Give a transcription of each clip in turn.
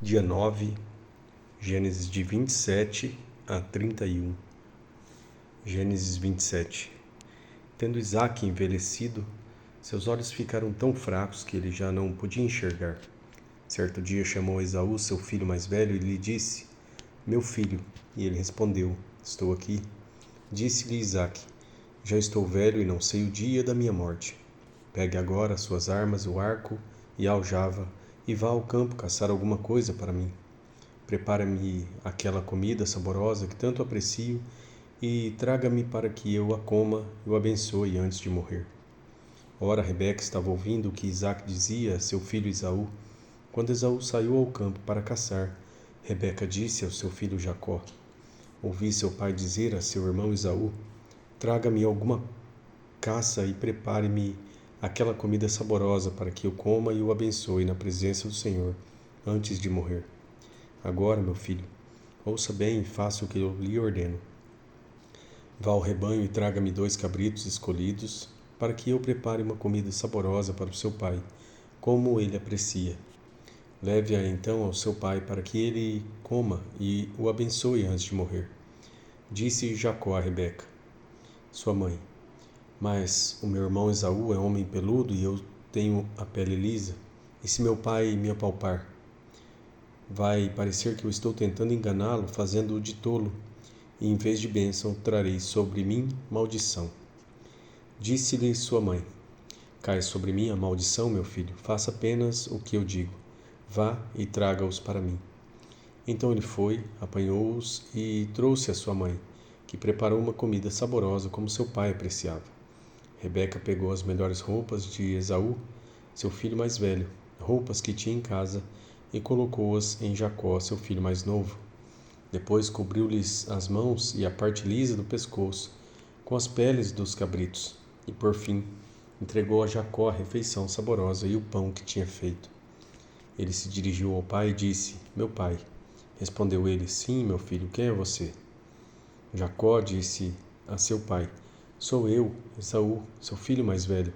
Dia 9, Gênesis de 27 a 31. Gênesis 27. Tendo Isaque envelhecido, seus olhos ficaram tão fracos que ele já não podia enxergar. Certo dia chamou Esaú, seu filho mais velho, e lhe disse: Meu filho. E ele respondeu: Estou aqui. Disse-lhe Isaque: Já estou velho e não sei o dia da minha morte. Pegue agora as suas armas, o arco e a aljava, e vá ao campo caçar alguma coisa para mim. Prepara-me aquela comida saborosa que tanto aprecio e traga-me para que eu a coma e o abençoe antes de morrer. Ora, Rebeca estava ouvindo o que Isaque dizia a seu filho Esaú. Quando Esaú saiu ao campo para caçar, Rebeca disse ao seu filho Jacó: Ouvi seu pai dizer a seu irmão Esaú: Traga-me alguma caça e prepare-me aquela comida saborosa para que eu coma e o abençoe na presença do Senhor antes de morrer. Agora, meu filho, ouça bem e faça o que eu lhe ordeno. Vá ao rebanho e traga-me 2 cabritos escolhidos, para que eu prepare uma comida saborosa para o seu pai, como ele aprecia. Leve-a então ao seu pai, para que ele coma e o abençoe antes de morrer. Disse Jacó a Rebeca, sua mãe: Mas o meu irmão Esaú é homem peludo e eu tenho a pele lisa, e se meu pai me apalpar, vai parecer que eu estou tentando enganá-lo, fazendo-o de tolo, e em vez de bênção trarei sobre mim maldição. Disse-lhe sua mãe: Cai sobre mim a maldição, meu filho, faça apenas o que eu digo. Vá e traga-os para mim. Então ele foi, apanhou-os e trouxe a sua mãe, que preparou uma comida saborosa como seu pai apreciava. Rebeca pegou as melhores roupas de Esaú, seu filho mais velho, roupas que tinha em casa, e colocou-as em Jacó, seu filho mais novo. Depois cobriu-lhes as mãos e a parte lisa do pescoço com as peles dos cabritos, e por fim entregou a Jacó a refeição saborosa e o pão que tinha feito. Ele se dirigiu ao pai e disse: Meu pai. Respondeu ele: Sim, meu filho, quem é você? Jacó disse a seu pai: Sou eu, Esaú, seu filho mais velho.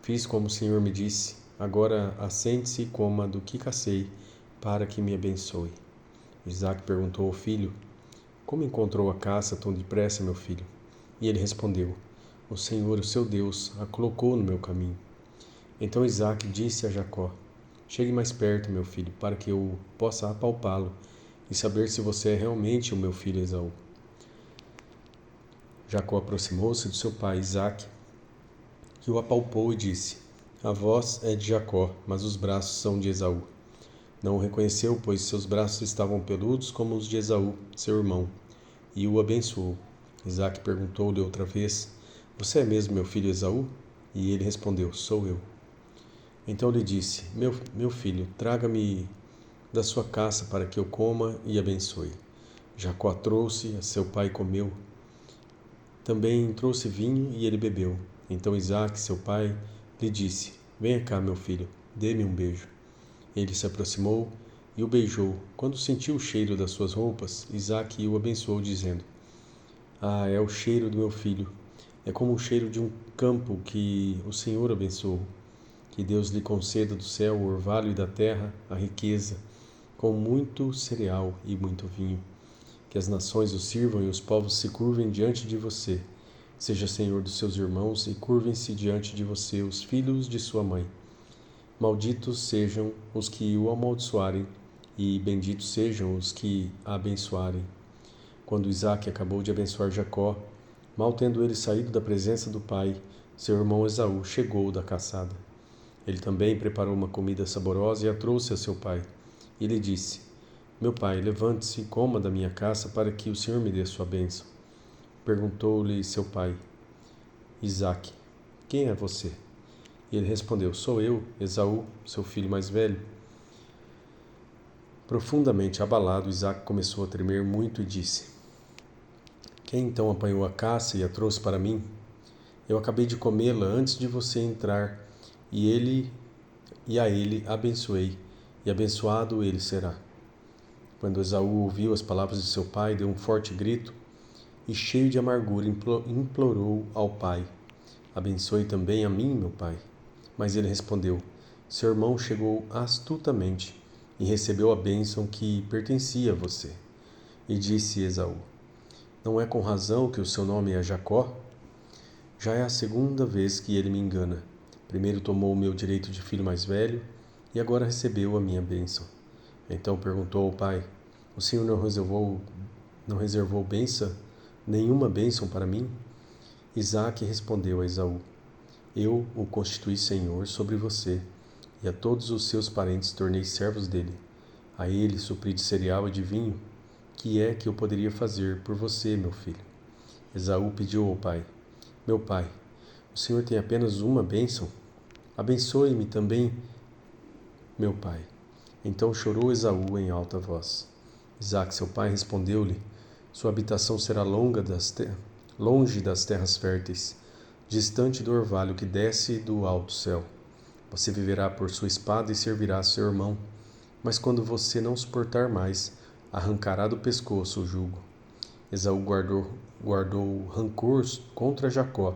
Fiz como o Senhor me disse. Agora assente-se e coma do que cacei, para que me abençoe. Isaque perguntou ao filho: Como encontrou a caça tão depressa, meu filho? E ele respondeu: O Senhor, o seu Deus, a colocou no meu caminho. Então Isaque disse a Jacó: Chegue mais perto, meu filho, para que eu possa apalpá-lo e saber se você é realmente o meu filho Esaú. Jacó aproximou-se do seu pai Isaque, que o apalpou e disse: A voz é de Jacó, mas os braços são de Esaú. Não o reconheceu, pois seus braços estavam peludos como os de Esaú, seu irmão, e o abençoou. Isaque perguntou-lhe outra vez: Você é mesmo meu filho Esaú? E ele respondeu: Sou eu. Então lhe disse: Meu filho, traga-me da sua caça para que eu coma e abençoe. Jacó trouxe, seu pai comeu. Também trouxe vinho e ele bebeu. Então Isaque, seu pai, lhe disse: Venha cá, meu filho, dê-me um beijo. Ele se aproximou e o beijou. Quando sentiu o cheiro das suas roupas, Isaque o abençoou, dizendo: Ah, é o cheiro do meu filho. É como o cheiro de um campo que o Senhor abençoou. Que Deus lhe conceda do céu o orvalho e da terra a riqueza, com muito cereal e muito vinho. Que as nações o sirvam e os povos se curvem diante de você. Seja senhor dos seus irmãos e curvem-se diante de você os filhos de sua mãe. Malditos sejam os que o amaldiçoarem e benditos sejam os que a abençoarem. Quando Isaque acabou de abençoar Jacó, mal tendo ele saído da presença do pai, seu irmão Esaú chegou da caçada. Ele também preparou uma comida saborosa e a trouxe a seu pai. E lhe disse: Meu pai, levante-se e coma da minha caça para que o Senhor me dê sua bênção. Perguntou-lhe seu pai, Isaque: Quem é você? E ele respondeu: Sou eu, Esaú, seu filho mais velho. Profundamente abalado, Isaque começou a tremer muito e disse: Quem então apanhou a caça e a trouxe para mim? Eu acabei de comê-la antes de você entrar, e a ele abençoei, e abençoado ele será. Quando Esaú ouviu as palavras de seu pai, deu um forte grito e, cheio de amargura, implorou ao pai: Abençoe também a mim, meu pai. Mas ele respondeu: Seu irmão chegou astutamente e recebeu a bênção que pertencia a você. E disse Esaú: Não é com razão que o seu nome é Jacó? Já é a segunda vez que ele me engana. Primeiro tomou o meu direito de filho mais velho, e agora recebeu a minha bênção. Então perguntou ao pai: O senhor não reservou nenhuma bênção para mim? Isaque respondeu a Esaú: Eu o constituí senhor sobre você, e a todos os seus parentes tornei servos dele. A ele supri de cereal e de vinho. Que é que eu poderia fazer por você, meu filho? Esaú pediu ao pai: Meu pai, o senhor tem apenas uma bênção? Abençoe-me também, meu pai. Então chorou Esaú em alta voz. Isaque, seu pai, respondeu-lhe: Sua habitação será longe das terras férteis, distante do orvalho que desce do alto céu. Você viverá por sua espada e servirá seu irmão, mas quando você não suportar mais, arrancará do pescoço o jugo. Esaú guardou rancor contra Jacó,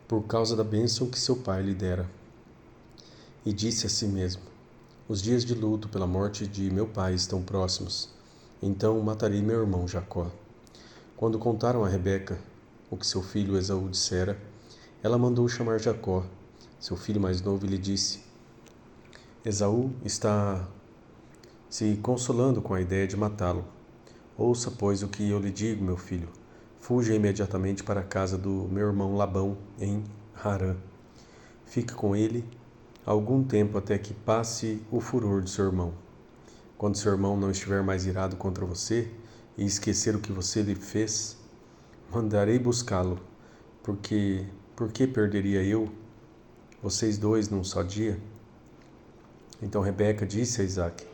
por causa da bênção que seu pai lhe dera. E disse a si mesmo: Os dias de luto pela morte de meu pai estão próximos. Então matarei meu irmão Jacó. Quando contaram a Rebeca o que seu filho Esaú dissera, ela mandou chamar Jacó, seu filho mais novo, e lhe disse: Esaú está se consolando com a ideia de matá-lo. Ouça, pois, o que eu lhe digo, meu filho. Fuja imediatamente para a casa do meu irmão Labão, em Harã. Fique com ele algum tempo até que passe o furor de seu irmão. Quando seu irmão não estiver mais irado contra você e esquecer o que você lhe fez, mandarei buscá-lo, porque por que perderia eu vocês dois num só dia? Então Rebeca disse a Isaque: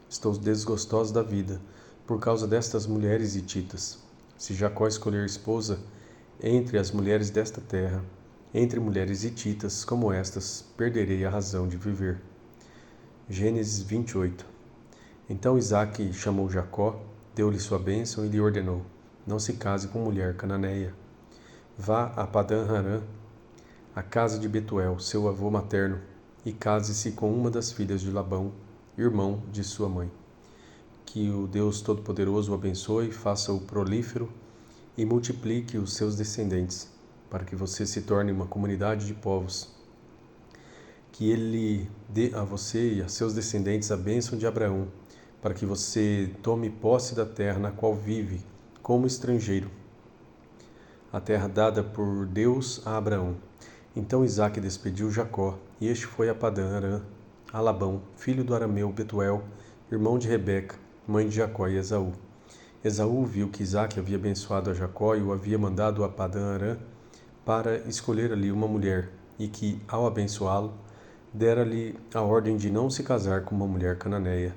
Estou desgostosa da vida por causa destas mulheres hititas. Se Jacó escolher esposa entre as mulheres desta terra, entre mulheres hititas como estas, perderei a razão de viver. Gênesis 28. Então Isaque chamou Jacó, deu-lhe sua bênção e lhe ordenou: Não se case com mulher cananeia. Vá a Padã-Arã, a casa de Betuel, seu avô materno, e case-se com uma das filhas de Labão, irmão de sua mãe. Que o Deus Todo-Poderoso o abençoe, faça-o prolífero e multiplique os seus descendentes, para que você se torne uma comunidade de povos. Que ele dê a você e a seus descendentes a bênção de Abraão, para que você tome posse da terra na qual vive, como estrangeiro, a terra dada por Deus a Abraão. Então Isaque despediu Jacó, e este foi a Padã-Arã, a Labão, filho do arameu Betuel, irmão de Rebeca, mãe de Jacó e Esaú. Esaú viu que Isaque havia abençoado a Jacó e o havia mandado a Padã-Arã para escolher ali uma mulher, e que, ao abençoá-lo, dera-lhe a ordem de não se casar com uma mulher cananeia.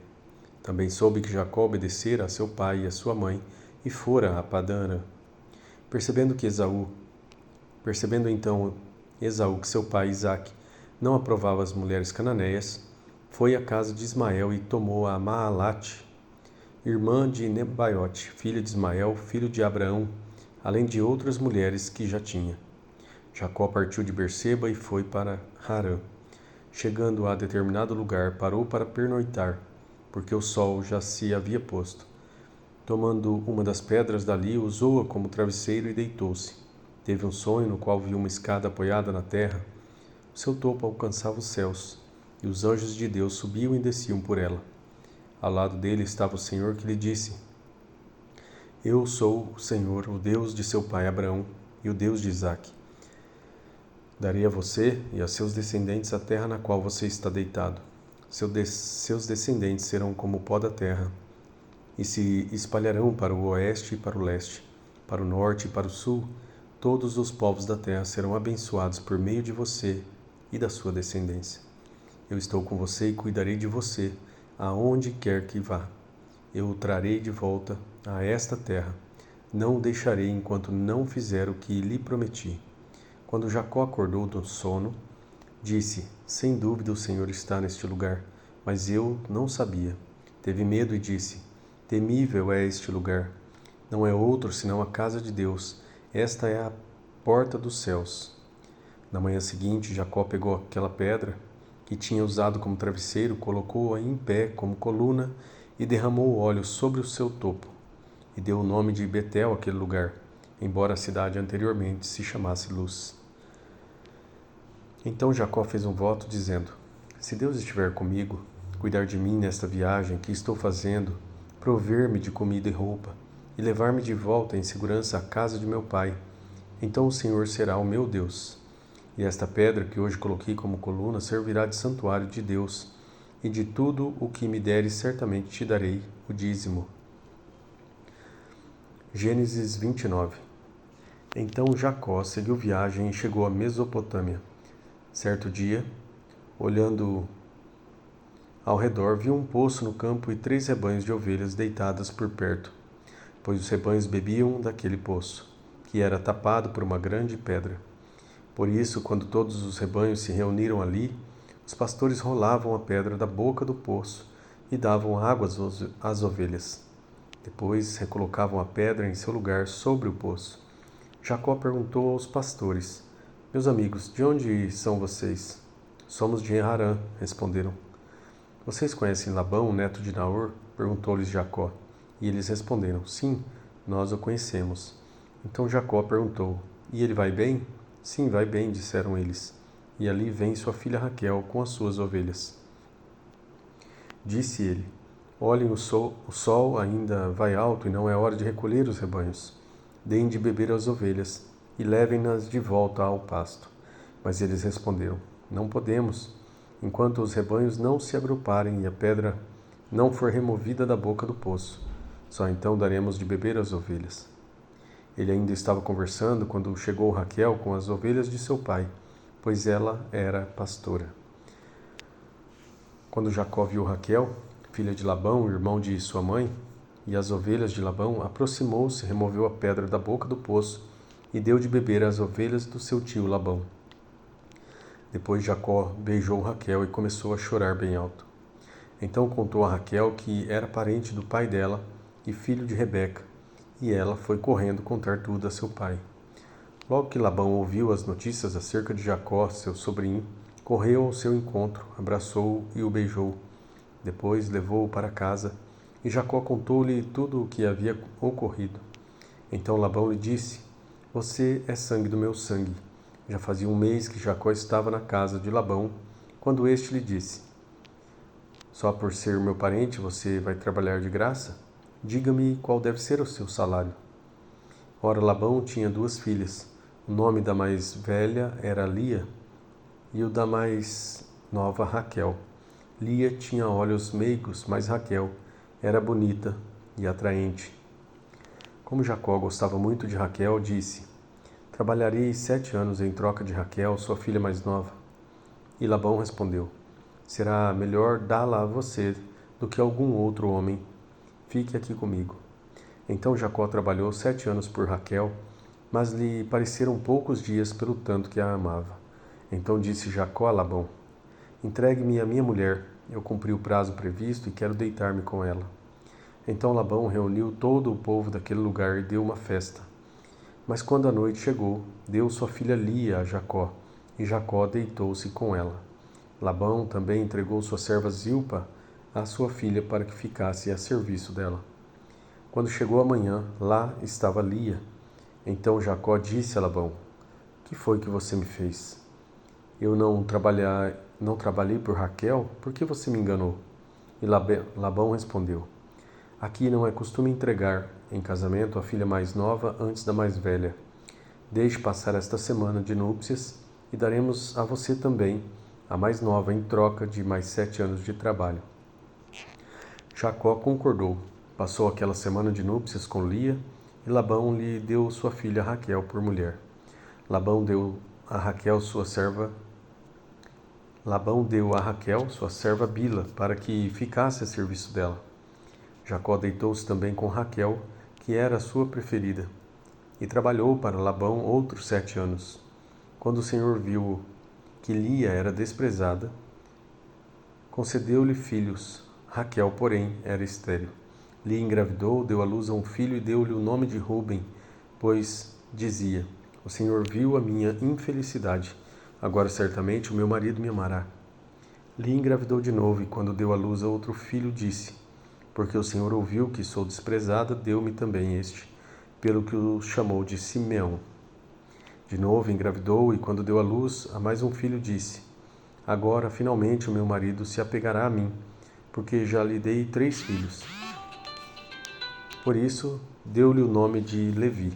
Também soube que Jacó obedecera a seu pai e a sua mãe, e fora a Padã-Arã. Percebendo então Esaú que seu pai Isaque não aprovava as mulheres cananeias, foi à casa de Ismael e tomou a Maalate, irmã de Nebaiote, filha de Ismael, filho de Abraão, além de outras mulheres que já tinha. Jacó partiu de Berseba e foi para Harã. Chegando a determinado lugar, parou para pernoitar, porque o sol já se havia posto. Tomando uma das pedras dali, usou-a como travesseiro e deitou-se. Teve um sonho no qual viu uma escada apoiada na terra. O seu topo alcançava os céus, e os anjos de Deus subiam e desciam por ela. Ao lado dele estava o Senhor, que lhe disse: Eu sou o Senhor, o Deus de seu pai Abraão e o Deus de Isaque. Darei a você e a seus descendentes a terra na qual você está deitado. Seus descendentes serão como o pó da terra, e se espalharão para o oeste e para o leste, para o norte e para o sul. Todos os povos da terra serão abençoados por meio de você e da sua descendência. Eu estou com você e cuidarei de você, aonde quer que vá. Eu o trarei de volta a esta terra. Não o deixarei enquanto não fizer o que lhe prometi. Quando Jacó acordou do sono, disse: Sem dúvida o Senhor está neste lugar, mas eu não sabia. Teve medo e disse: Temível é este lugar. Não é outro senão a casa de Deus. Esta é a porta dos céus. Na manhã seguinte, Jacó pegou aquela pedra que tinha usado como travesseiro, colocou-a em pé como coluna e derramou óleo sobre o seu topo, e deu o nome de Betel àquele lugar, embora a cidade anteriormente se chamasse Luz. Então Jacó fez um voto, dizendo: Se Deus estiver comigo, cuidar de mim nesta viagem que estou fazendo, prover-me de comida e roupa, e levar-me de volta em segurança à casa de meu pai, então o Senhor será o meu Deus. E esta pedra que hoje coloquei como coluna servirá de santuário de Deus, e de tudo o que me deres certamente te darei o dízimo. Gênesis 29. Então Jacó seguiu viagem e chegou à Mesopotâmia. Certo dia, olhando ao redor, viu um poço no campo e 3 rebanhos de ovelhas deitadas por perto, pois os rebanhos bebiam daquele poço, que era tapado por uma grande pedra. Por isso, quando todos os rebanhos se reuniram ali, os pastores rolavam a pedra da boca do poço e davam água às ovelhas. Depois recolocavam a pedra em seu lugar sobre o poço. Jacó perguntou aos pastores: Meus amigos, de onde são vocês? Somos de Harã, responderam. Vocês conhecem Labão, neto de Naor? Perguntou-lhes Jacó. E eles responderam: Sim, nós o conhecemos. Então Jacó perguntou: E ele vai bem? Sim, vai bem, disseram eles. E ali vem sua filha Raquel com as suas ovelhas. Disse ele: Olhem, o sol ainda vai alto e não é hora de recolher os rebanhos. Deem de beber às ovelhas e levem-nas de volta ao pasto. Mas eles responderam: Não podemos, enquanto os rebanhos não se agruparem e a pedra não for removida da boca do poço. Só então daremos de beber às ovelhas. Ele ainda estava conversando quando chegou Raquel com as ovelhas de seu pai, pois ela era pastora. Quando Jacó viu Raquel, filha de Labão, irmão de sua mãe, e as ovelhas de Labão, aproximou-se, removeu a pedra da boca do poço e deu de beber às ovelhas do seu tio Labão. Depois Jacó beijou Raquel e começou a chorar bem alto. Então contou a Raquel que era parente do pai dela e filho de Rebeca, e ela foi correndo contar tudo a seu pai. Logo que Labão ouviu as notícias acerca de Jacó, seu sobrinho, correu ao seu encontro, abraçou-o e o beijou. Depois levou-o para casa, e Jacó contou-lhe tudo o que havia ocorrido. Então Labão lhe disse: Você é sangue do meu sangue. Já fazia 1 mês que Jacó estava na casa de Labão, quando este lhe disse: Só por ser meu parente você vai trabalhar de graça? Diga-me qual deve ser o seu salário. Ora, Labão tinha 2 filhas. O nome da mais velha era Lia e o da mais nova Raquel. Lia tinha olhos meigos, mas Raquel era bonita e atraente. Como Jacó gostava muito de Raquel, disse: Trabalharei 7 anos em troca de Raquel, sua filha mais nova. E Labão respondeu: Será melhor dá-la a você do que algum outro homem. Fique aqui comigo. Então Jacó trabalhou 7 anos por Raquel, mas lhe pareceram poucos dias pelo tanto que a amava. Então disse Jacó a Labão: Entregue-me a minha mulher, eu cumpri o prazo previsto e quero deitar-me com ela. Então Labão reuniu todo o povo daquele lugar e deu uma festa. Mas quando a noite chegou, deu sua filha Lia a Jacó, e Jacó deitou-se com ela. Labão também entregou sua serva Zilpa à sua filha para que ficasse a serviço dela. Quando chegou a manhã, lá estava Lia. Então Jacó disse a Labão: Que foi que você me fez? Eu não trabalhei por Raquel? Por que você me enganou? E Labão respondeu: Aqui não é costume entregar em casamento a filha mais nova antes da mais velha. Deixe passar esta semana de núpcias e daremos a você também a mais nova em troca de mais 7 anos de trabalho. Jacó concordou. Passou aquela semana de núpcias com Lia e Labão lhe deu sua filha Raquel por mulher. Labão deu a Raquel sua serva Bila para que ficasse a serviço dela. Jacó deitou-se também com Raquel, que era a sua preferida, e trabalhou para Labão outros 7 anos. Quando o Senhor viu que Lia era desprezada, concedeu-lhe filhos. Raquel, porém, era estéril. Lia engravidou, deu à luz a um filho e deu-lhe o nome de Ruben, pois dizia: O Senhor viu a minha infelicidade, agora certamente o meu marido me amará. Lia engravidou de novo e, quando deu à luz a outro filho, disse: porque o Senhor ouviu que sou desprezada, deu-me também este, pelo que o chamou de Simeão. De novo engravidou e, quando deu à luz a mais um filho, disse: agora, finalmente, o meu marido se apegará a mim, porque já lhe dei 3 filhos. Por isso, deu-lhe o nome de Levi.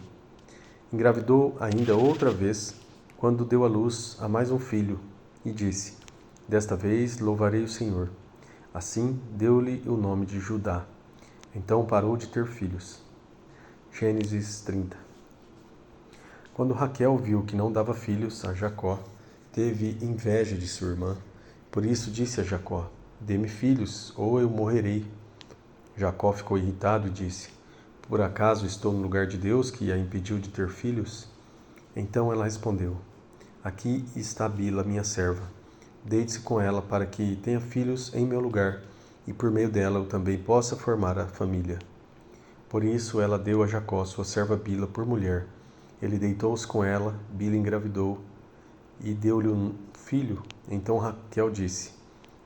Engravidou ainda outra vez, quando deu à luz a mais um filho, e disse: desta vez louvarei o Senhor. Assim, deu-lhe o nome de Judá. Então parou de ter filhos. Gênesis 30. Quando Raquel viu que não dava filhos a Jacó, teve inveja de sua irmã. Por isso disse a Jacó: dê-me filhos, ou eu morrerei. Jacó ficou irritado e disse: por acaso estou no lugar de Deus, que a impediu de ter filhos? Então ela respondeu: aqui está Bila, minha serva. Deite-se com ela para que tenha filhos em meu lugar, e por meio dela eu também possa formar a família. Por isso ela deu a Jacó sua serva Bila por mulher. Ele deitou-se com ela, Bila engravidou e deu-lhe um filho. Então Raquel disse: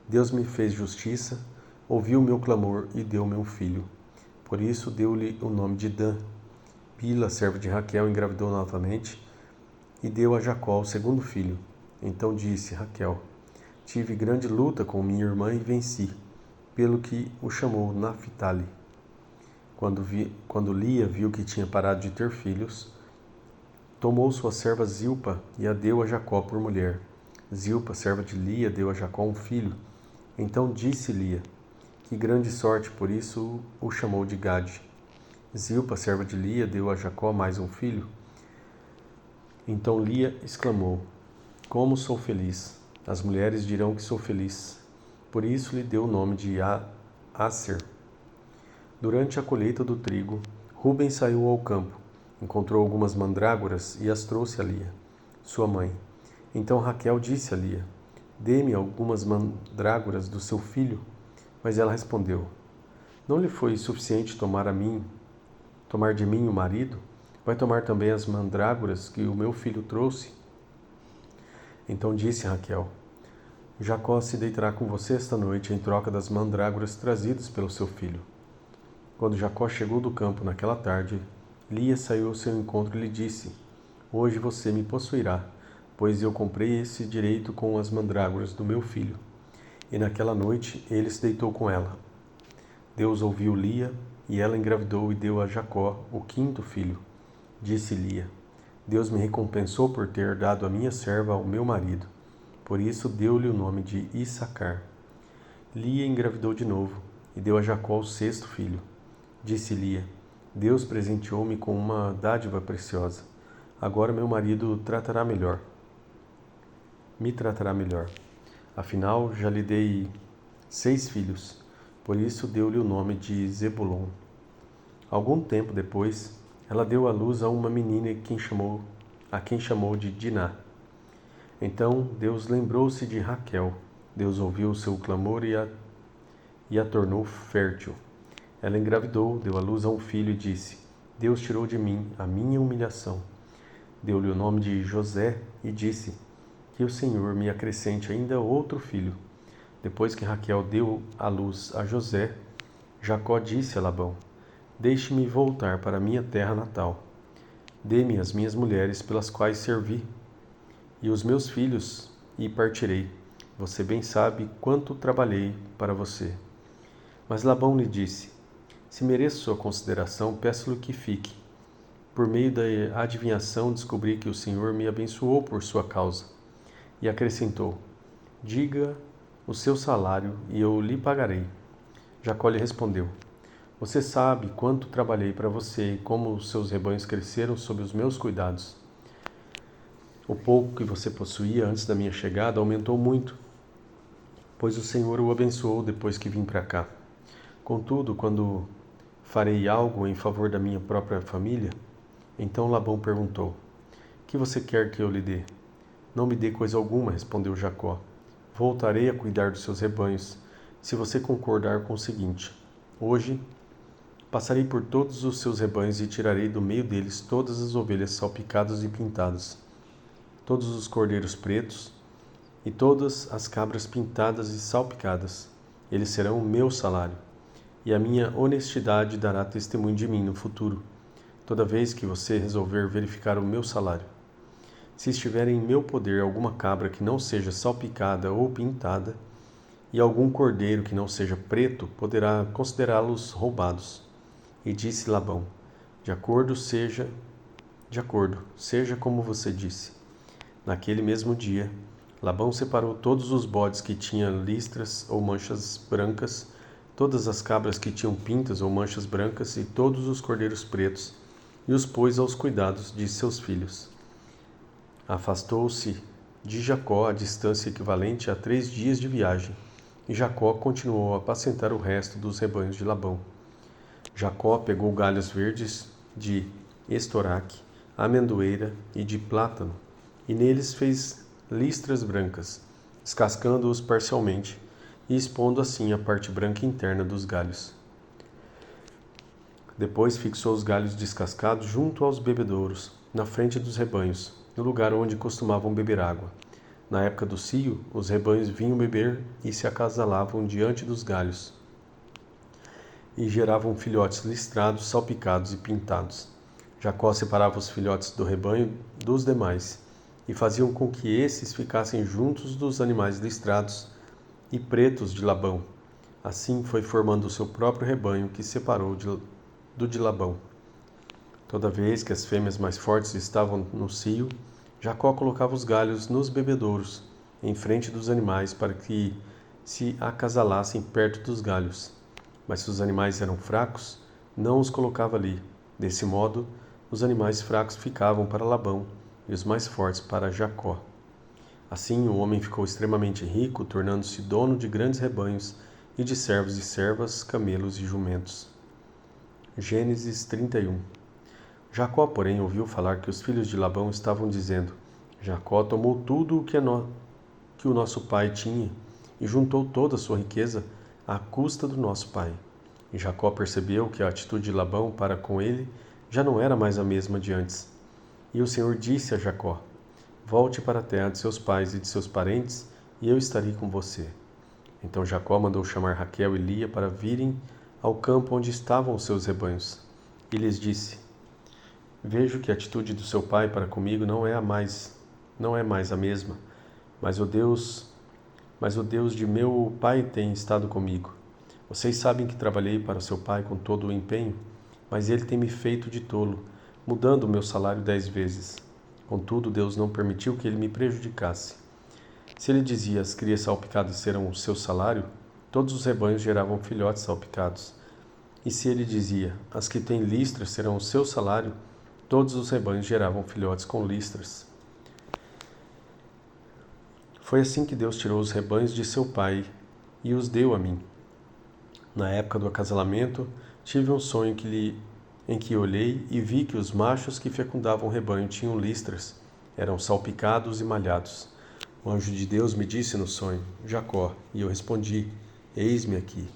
Deus me fez justiça, ouviu o meu clamor e deu-me um filho. Por isso deu-lhe o nome de Dan. Bila, serva de Raquel, engravidou novamente e deu a Jacó o segundo filho. Então disse Raquel: tive grande luta com minha irmã e venci, pelo que o chamou Naphtali. Quando Lia viu que tinha parado de ter filhos, tomou sua serva Zilpa e a deu a Jacó por mulher. Zilpa, serva de Lia, deu a Jacó um filho. Então disse Lia: que grande sorte, por isso o chamou de Gade. Zilpa, serva de Lia, deu a Jacó mais um filho. Então Lia exclamou: como sou feliz! As mulheres dirão que sou feliz. Por isso lhe deu o nome de Aser. Durante a colheita do trigo, Rúben saiu ao campo, encontrou algumas mandrágoras e as trouxe a Lia, sua mãe. Então Raquel disse a Lia: dê-me algumas mandrágoras do seu filho. Mas ela respondeu: não lhe foi suficiente tomar de mim o marido? Vai tomar também as mandrágoras que o meu filho trouxe? Então disse Raquel: Jacó se deitará com você esta noite em troca das mandrágoras trazidas pelo seu filho. Quando Jacó chegou do campo naquela tarde, Lia saiu ao seu encontro e lhe disse: hoje você me possuirá, pois eu comprei esse direito com as mandrágoras do meu filho. E naquela noite ele se deitou com ela. Deus ouviu Lia, e ela engravidou e deu a Jacó o 5º filho. Disse Lia: Deus me recompensou por ter dado a minha serva ao meu marido. Por isso deu-lhe o nome de Issacar. Lia engravidou de novo e deu a Jacó o 6º filho. Disse Lia: Deus presenteou-me com uma dádiva preciosa. Agora meu marido me tratará melhor. Afinal, já lhe dei 6 filhos. Por isso deu-lhe o nome de Zebulon. Algum tempo depois, ela deu à luz a uma menina a quem chamou de Diná. Então Deus lembrou-se de Raquel. Deus ouviu o seu clamor e a tornou fértil. Ela engravidou, deu à luz a um filho e disse: Deus tirou de mim a minha humilhação. Deu-lhe o nome de José e disse: que o Senhor me acrescente ainda outro filho. Depois que Raquel deu à luz a José, Jacó disse a Labão: deixe-me voltar para minha terra natal. Dê-me as minhas mulheres pelas quais servi, e os meus filhos, e partirei. Você bem sabe quanto trabalhei para você. Mas Labão lhe disse: se mereço sua consideração, peço-lhe que fique. Por meio da adivinhação descobri que o Senhor me abençoou por sua causa. E acrescentou: diga o seu salário e eu lhe pagarei. Jacó lhe respondeu: você sabe quanto trabalhei para você e como os seus rebanhos cresceram sob os meus cuidados. O pouco que você possuía antes da minha chegada aumentou muito, pois o Senhor o abençoou depois que vim para cá. Contudo, quando farei algo em favor da minha própria família? Então Labão perguntou: que você quer que eu lhe dê? Não me dê coisa alguma, respondeu Jacó. Voltarei a cuidar dos seus rebanhos, se você concordar com o seguinte: hoje passarei por todos os seus rebanhos e tirarei do meio deles todas as ovelhas salpicadas e pintadas, todos os cordeiros pretos e todas as cabras pintadas e salpicadas. Eles serão o meu salário, e a minha honestidade dará testemunho de mim no futuro, toda vez que você resolver verificar o meu salário. Se estiver em meu poder alguma cabra que não seja salpicada ou pintada, e algum cordeiro que não seja preto, poderá considerá-los roubados. E disse Labão: De acordo, seja como você disse. Naquele mesmo dia, Labão separou todos os bodes que tinham listras ou manchas brancas, todas as cabras que tinham pintas ou manchas brancas e todos os cordeiros pretos, e os pôs aos cuidados de seus filhos. Afastou-se de Jacó a distância equivalente a 3 dias de viagem, e Jacó continuou a apacentar o resto dos rebanhos de Labão. Jacó pegou galhos verdes de estoraque, amendoeira e de plátano, e neles fez listras brancas, descascando-os parcialmente e expondo assim a parte branca interna dos galhos. Depois fixou os galhos descascados junto aos bebedouros, na frente dos rebanhos, no lugar onde costumavam beber água. Na época do cio, os rebanhos vinham beber e se acasalavam diante dos galhos, e geravam filhotes listrados, salpicados e pintados. Jacó separava os filhotes do rebanho dos demais, e faziam com que esses ficassem juntos dos animais listrados e pretos de Labão. Assim foi formando o seu próprio rebanho, que separou do de Labão. Toda vez que as fêmeas mais fortes estavam no cio, Jacó colocava os galhos nos bebedouros, em frente dos animais, para que se acasalassem perto dos galhos. Mas se os animais eram fracos, não os colocava ali. Desse modo, os animais fracos ficavam para Labão e os mais fortes para Jacó. Assim, o homem ficou extremamente rico, tornando-se dono de grandes rebanhos e de servos e servas, camelos e jumentos. Gênesis 31. Jacó, porém, ouviu falar que os filhos de Labão estavam dizendo: Jacó tomou tudo o que o nosso pai tinha e juntou toda a sua riqueza à custa do nosso pai. E Jacó percebeu que a atitude de Labão para com ele já não era mais a mesma de antes. E o Senhor disse a Jacó: Volte para a terra de seus pais e de seus parentes, e eu estarei com você. Então Jacó mandou chamar Raquel e Lia para virem ao campo onde estavam os seus rebanhos. E lhes disse: Vejo que a atitude do seu pai para comigo não é mais a mesma, mas o Deus de meu pai tem estado comigo. Vocês sabem que trabalhei para seu pai com todo o empenho, mas ele tem me feito de tolo, mudando o meu salário 10 vezes. Contudo, Deus não permitiu que ele me prejudicasse. Se ele dizia: as crias salpicadas serão o seu salário, todos os rebanhos geravam filhotes salpicados. E se ele dizia: as que têm listras serão o seu salário, todos os rebanhos geravam filhotes com listras. Foi assim que Deus tirou os rebanhos de seu pai e os deu a mim. Na época do acasalamento, tive um sonho em que olhei e vi que os machos que fecundavam o rebanho tinham listras, eram salpicados e malhados. O anjo de Deus me disse no sonho: Jacó, e eu respondi: Eis-me aqui.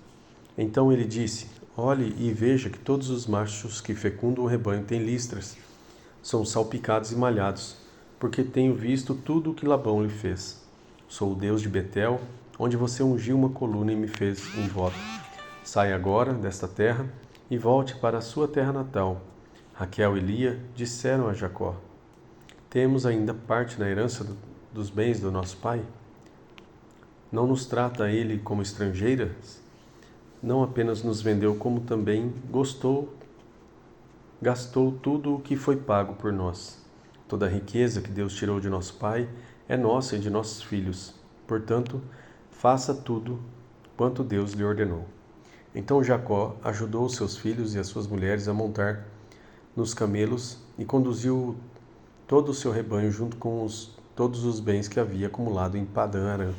Então ele disse: Olhe e veja que todos os machos que fecundam o rebanho têm listras, são salpicados e malhados, porque tenho visto tudo o que Labão lhe fez. Sou o Deus de Betel, onde você ungiu uma coluna e me fez um voto. Saia agora desta terra e volte para a sua terra natal. Raquel e Lia disseram a Jacó: Temos ainda parte na herança dos bens do nosso pai? Não nos trata ele como estrangeiras? Não apenas nos vendeu, como também gastou tudo o que foi pago por nós. Toda a riqueza que Deus tirou de nosso pai é nossa e de nossos filhos. Portanto, faça tudo quanto Deus lhe ordenou. Então Jacó ajudou os seus filhos e as suas mulheres a montar nos camelos e conduziu todo o seu rebanho junto com todos os bens que havia acumulado em Padã Arã,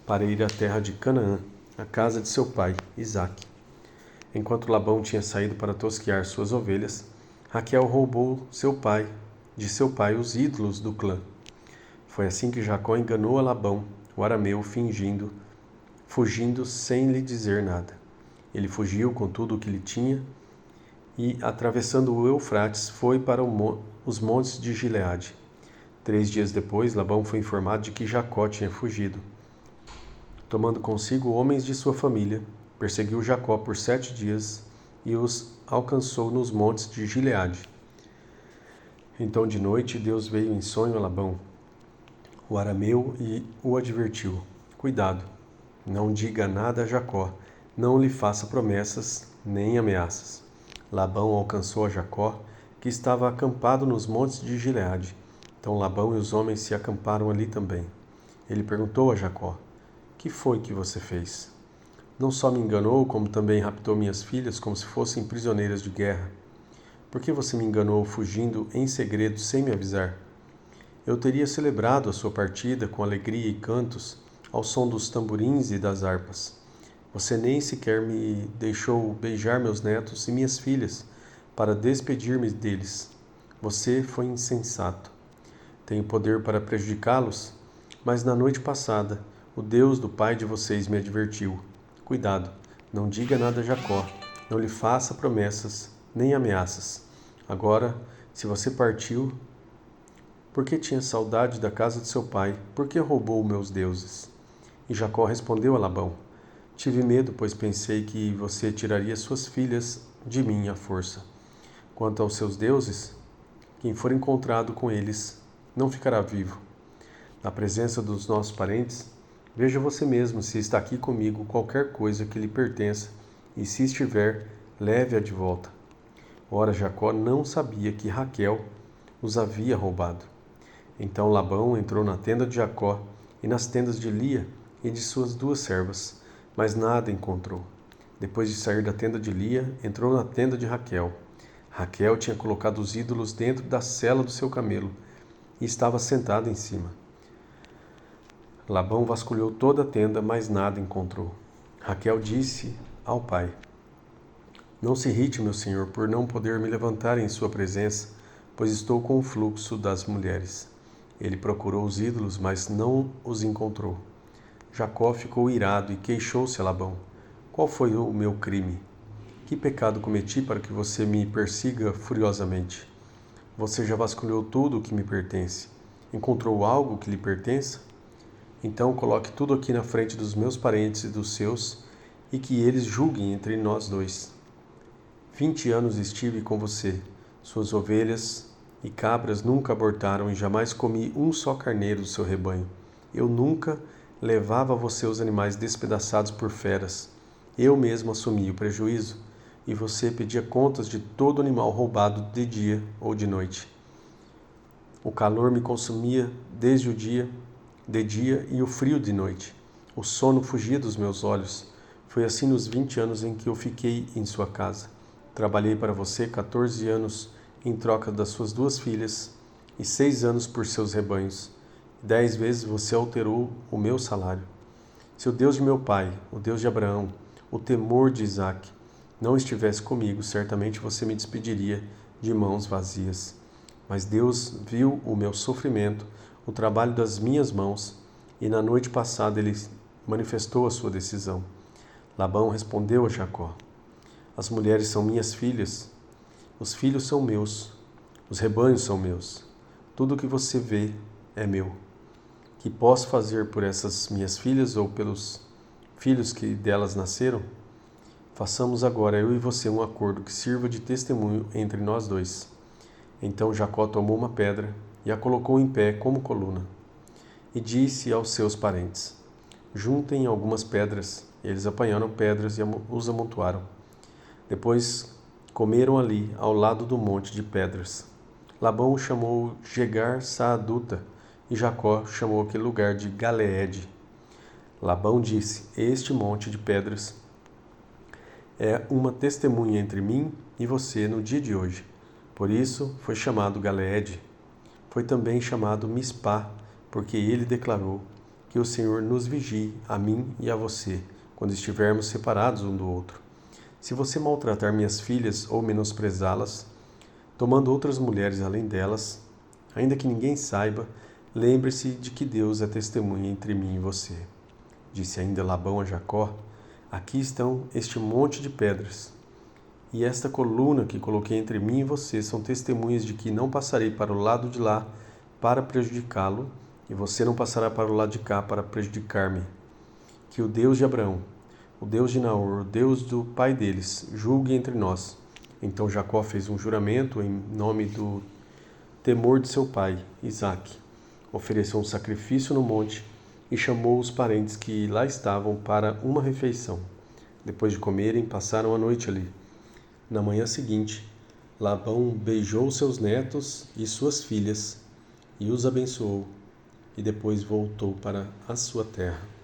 para ir à terra de Canaã, a casa de seu pai, Isaque. Enquanto Labão tinha saído para tosquear suas ovelhas, Raquel roubou de seu pai os ídolos do clã. Foi assim que Jacó enganou a Labão, o arameu, fugindo sem lhe dizer nada. Ele fugiu com tudo o que lhe tinha e, atravessando o Eufrates, foi para os montes de Gileade. 3 dias depois, Labão foi informado de que Jacó tinha fugido. Tomando consigo homens de sua família, perseguiu Jacó por 7 dias e os alcançou nos montes de Gileade. Então de noite Deus veio em sonho a Labão, o arameu, e o advertiu: Cuidado, não diga nada a Jacó, não lhe faça promessas nem ameaças. Labão alcançou a Jacó, que estava acampado nos montes de Gileade. Então Labão e os homens se acamparam ali também. Ele perguntou a Jacó: Que foi que você fez? Não só me enganou, como também raptou minhas filhas como se fossem prisioneiras de guerra. Por que você me enganou fugindo em segredo sem me avisar? Eu teria celebrado a sua partida com alegria e cantos, ao som dos tamborins e das harpas. Você nem sequer me deixou beijar meus netos e minhas filhas para despedir-me deles. Você foi insensato. Tenho poder para prejudicá-los, mas na noite passada, o Deus do pai de vocês me advertiu: Cuidado, não diga nada a Jacó, não lhe faça promessas nem ameaças. Agora, se você partiu, porque tinha saudade da casa de seu pai, porque roubou meus deuses? E Jacó respondeu a Labão: Tive medo, pois pensei que você tiraria suas filhas de mim à força. Quanto aos seus deuses, quem for encontrado com eles não ficará vivo. Na presença dos nossos parentes, veja você mesmo se está aqui comigo qualquer coisa que lhe pertença, e se estiver, leve-a de volta. Ora, Jacó não sabia que Raquel os havia roubado. Então Labão entrou na tenda de Jacó e nas tendas de Lia e de suas 2 servas, mas nada encontrou. Depois de sair da tenda de Lia, entrou na tenda de Raquel. Raquel tinha colocado os ídolos dentro da sela do seu camelo e estava sentada em cima. Labão vasculhou toda a tenda, mas nada encontrou. Raquel disse ao pai: Não se irrite, meu senhor, por não poder me levantar em sua presença, pois estou com o fluxo das mulheres. Ele procurou os ídolos, mas não os encontrou. Jacó ficou irado e queixou-se a Labão: Qual foi o meu crime? Que pecado cometi para que você me persiga furiosamente? Você já vasculhou tudo o que me pertence. Encontrou algo que lhe pertença? Então coloque tudo aqui na frente dos meus parentes e dos seus, e que eles julguem entre nós 2. 20 anos estive com você. Suas ovelhas e cabras nunca abortaram e jamais comi um só carneiro do seu rebanho. Eu nunca levava a você os animais despedaçados por feras. Eu mesmo assumi o prejuízo, e você pedia contas de todo animal roubado de dia ou de noite. O calor me consumia desde o dia, de dia, e o frio de noite. O sono fugia dos meus olhos. Foi assim nos 20 anos em que eu fiquei em sua casa. Trabalhei para você 14 anos em troca das suas 2 filhas e 6 anos por seus rebanhos. 10 vezes você alterou o meu salário. Se o Deus de meu pai, o Deus de Abraão, o temor de Isaque, não estivesse comigo, certamente você me despediria de mãos vazias. Mas Deus viu o meu sofrimento, o trabalho das minhas mãos, e na noite passada ele manifestou a sua decisão. Labão respondeu a Jacó: As mulheres são minhas filhas, os filhos são meus, os rebanhos são meus. Tudo o que você vê é meu. Que posso fazer por essas minhas filhas ou pelos filhos que delas nasceram? Façamos agora eu e você um acordo que sirva de testemunho entre nós 2. Então Jacó tomou uma pedra e a colocou em pé como coluna. E disse aos seus parentes: Juntem algumas pedras. Eles apanharam pedras e os amontoaram. Depois comeram ali, ao lado do monte de pedras. Labão o chamou Jegar Saaduta, e Jacó chamou aquele lugar de Galeede. Labão disse: Este monte de pedras é uma testemunha entre mim e você no dia de hoje. Por isso foi chamado Galeede. Foi também chamado Mispá, porque ele declarou: Que o Senhor nos vigie, a mim e a você, quando estivermos separados um do outro. Se você maltratar minhas filhas ou menosprezá-las, tomando outras mulheres além delas, ainda que ninguém saiba, lembre-se de que Deus é testemunha entre mim e você. Disse ainda Labão a Jacó: Aqui estão este monte de pedras, e esta coluna que coloquei entre mim e você são testemunhas de que não passarei para o lado de lá para prejudicá-lo, e você não passará para o lado de cá para prejudicar-me. Que o Deus de Abraão, o Deus de Naor, o Deus do pai deles, julgue entre nós. Então Jacó fez um juramento em nome do temor de seu pai, Isaque. Ofereceu um sacrifício no monte e chamou os parentes que lá estavam para uma refeição. Depois de comerem, passaram a noite ali. Na manhã seguinte, Labão beijou seus netos e suas filhas e os abençoou, e depois voltou para a sua terra.